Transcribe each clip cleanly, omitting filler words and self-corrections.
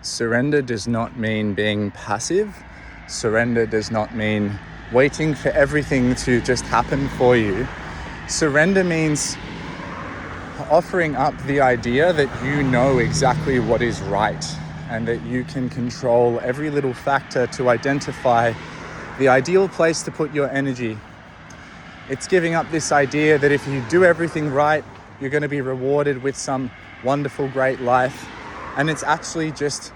Surrender does not mean being passive. Surrender does not mean waiting for everything to just happen for you. Surrender means offering up the idea that you know exactly what is right and that you can control every little factor to identify the ideal place to put your energy. It's giving up this idea that if you do everything right, you're going to be rewarded with some wonderful, great life. And it's actually just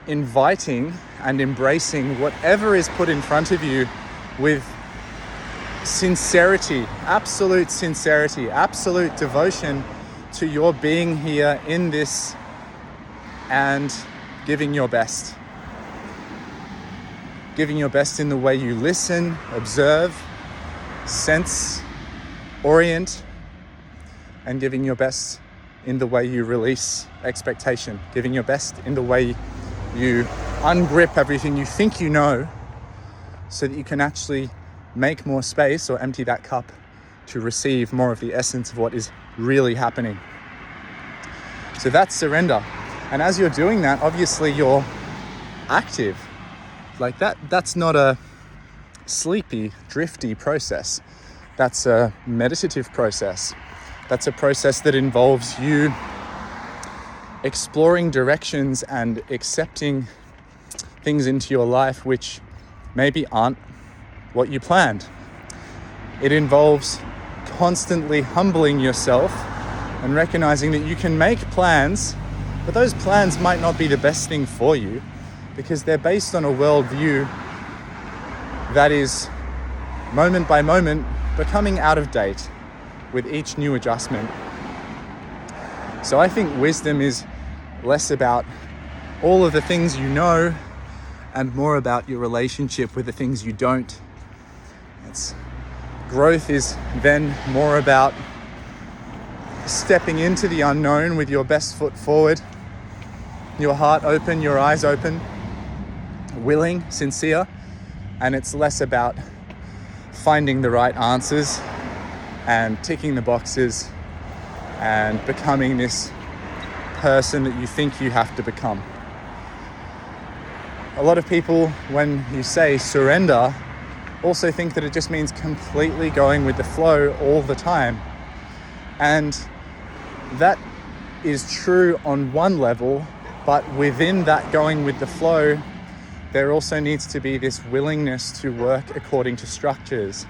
inviting and embracing whatever is put in front of you with sincerity, absolute devotion to your being here in this and giving your best. Giving your best in the way you listen, observe, sense, orient, and giving your best in the way you release expectation. Giving your best in the way you ungrip everything you think you know so that you can actually make more space or empty that cup to receive more of the essence of what is really happening. So that's surrender. And as you're doing that, obviously you're active. Like that's not a sleepy, drifty process. That's a meditative process. That's a process that involves you exploring directions and accepting things into your life which maybe aren't what you planned. It involves constantly humbling yourself and recognizing that you can make plans, but those plans might not be the best thing for you because they're based on a worldview that is moment by moment becoming out of date with each new adjustment. So I think wisdom is less about all of the things you know and more about your relationship with the things you don't. Growth is then more about stepping into the unknown with your best foot forward, your heart open, your eyes open, willing, sincere, and it's less about finding the right answers and ticking the boxes and becoming this person that you think you have to become. A lot of people, when you say surrender, also think that it just means completely going with the flow all the time. And that is true on one level, but within that going with the flow, there also needs to be this willingness to work according to structures.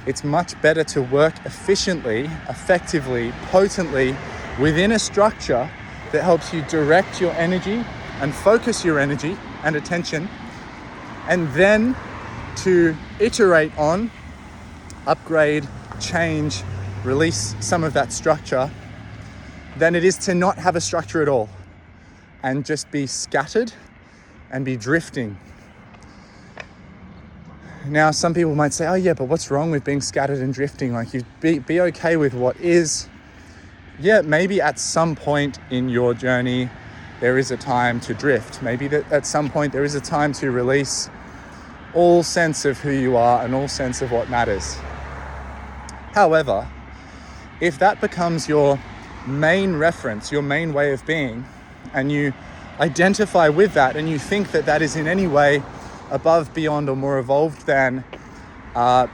It's much better to work efficiently, effectively, potently within a structure that helps you direct your energy and focus your energy and attention, and then to iterate on, upgrade, change, release some of that structure, than it is to not have a structure at all and just be scattered and be drifting. Now, some people might say, oh yeah, but what's wrong with being scattered and drifting? Like, you be okay with what is. Yeah, maybe at some point in your journey, there is a time to drift. Maybe that at some point there is a time to release all sense of who you are and all sense of what matters. However, if that becomes your main reference, your main way of being, and you identify with that and you think that that is in any way above, beyond, or more evolved than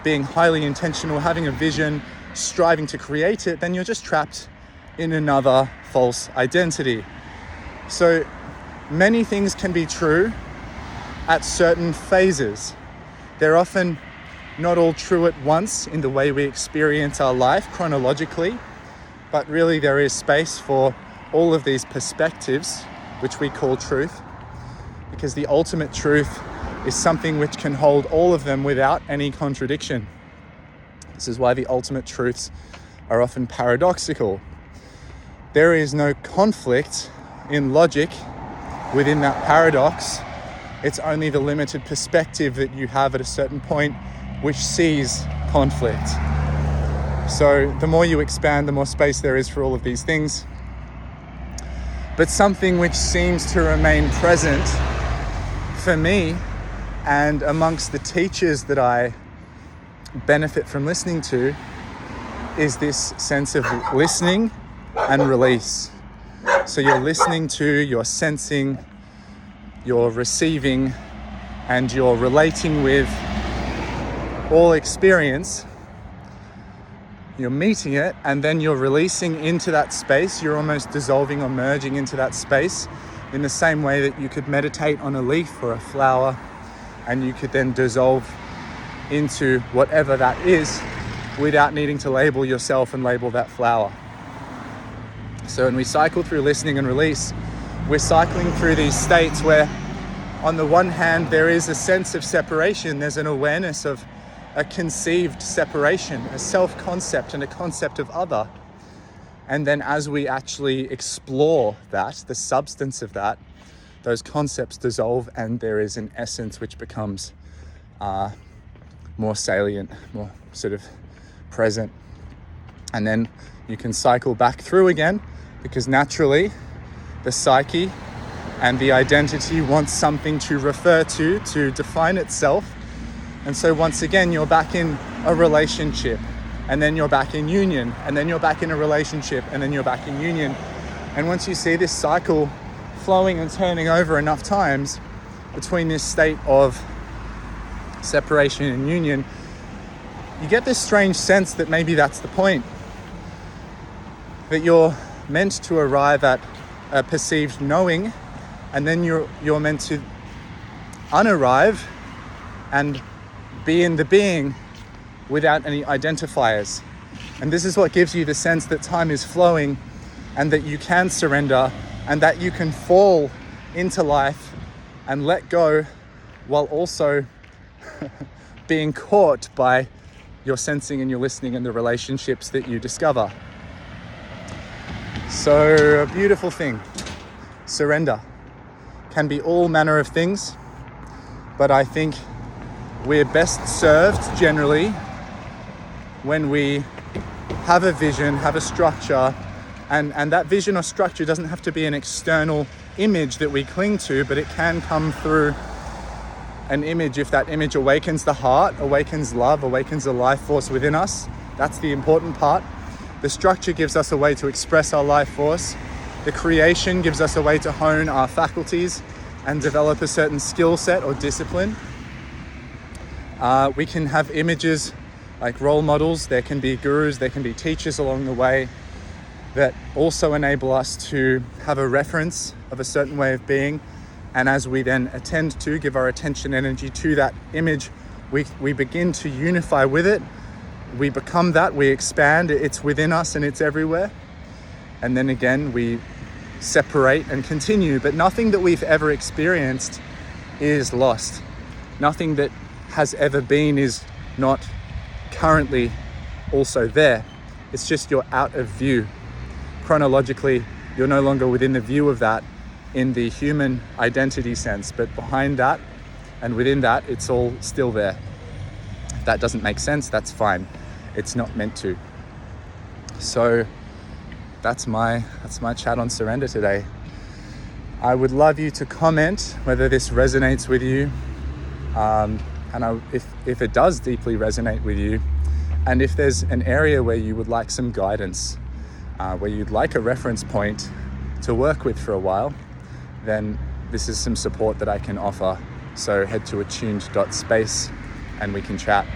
being highly intentional, having a vision, striving to create it, then you're just trapped in another false identity. So many things can be true at certain phases. They're often not all true at once in the way we experience our life chronologically, but really there is space for all of these perspectives, which we call truth, because the ultimate truth is something which can hold all of them without any contradiction. This is why the ultimate truths are often paradoxical. There is no conflict in logic within that paradox. It's only the limited perspective that you have at a certain point which sees conflict. So the more you expand, the more space there is for all of these things. But something which seems to remain present for me and amongst the teachers that I benefit from listening to is this sense of listening and release. So you're listening to, you're sensing, you're receiving, and you're relating with all experience. You're meeting it, and then you're releasing into that space. You're almost dissolving or merging into that space in the same way that you could meditate on a leaf or a flower, and you could then dissolve into whatever that is without needing to label yourself and label that flower. So when we cycle through listening and release, we're cycling through these states where on the one hand there is a sense of separation, there's an awareness of a conceived separation, a self-concept and a concept of other. And then as we actually explore that, the substance of that, those concepts dissolve and there is an essence which becomes more salient, more sort of present. And then you can cycle back through again, because naturally the psyche and the identity wants something to refer to define itself. And so once again, you're back in a relationship, and then you're back in union, and then you're back in a relationship, and then you're back in union. And once you see this cycle flowing and turning over enough times between this state of separation and union, you get this strange sense that maybe that's the point. That you're meant to arrive at a perceived knowing, and then you're meant to unarrive and be in the being without any identifiers. And this is what gives you the sense that time is flowing, and that you can surrender, and that you can fall into life and let go while also being caught by your sensing and your listening and the relationships that you discover. So a beautiful thing. Surrender can be all manner of things, but I think we're best served generally when we have a vision, have a structure, and that vision or structure doesn't have to be an external image that we cling to, but it can come through an image. If that image awakens the heart, awakens love, awakens the life force within us, that's the important part. The structure gives us a way to express our life force. The creation gives us a way to hone our faculties and develop a certain skill set or discipline. We can have images like role models. There can be gurus, there can be teachers along the way that also enable us to have a reference of a certain way of being. And as we then attend to, give our attention energy to that image, we begin to unify with it. We become that, we expand, it's within us and it's everywhere. And then again, we separate and continue, but nothing that we've ever experienced is lost. Nothing that has ever been is not currently also there. It's just you're out of view. Chronologically, you're no longer within the view of that in the human identity sense, but behind that and within that, it's all still there. If that doesn't make sense, that's fine. It's not meant to. So that's my chat on surrender today. I would love you to comment whether this resonates with you, if it does deeply resonate with you, and if there's an area where you would like some guidance, where you'd like a reference point to work with for a while, then this is some support that I can offer. So head to attuned.space and we can chat.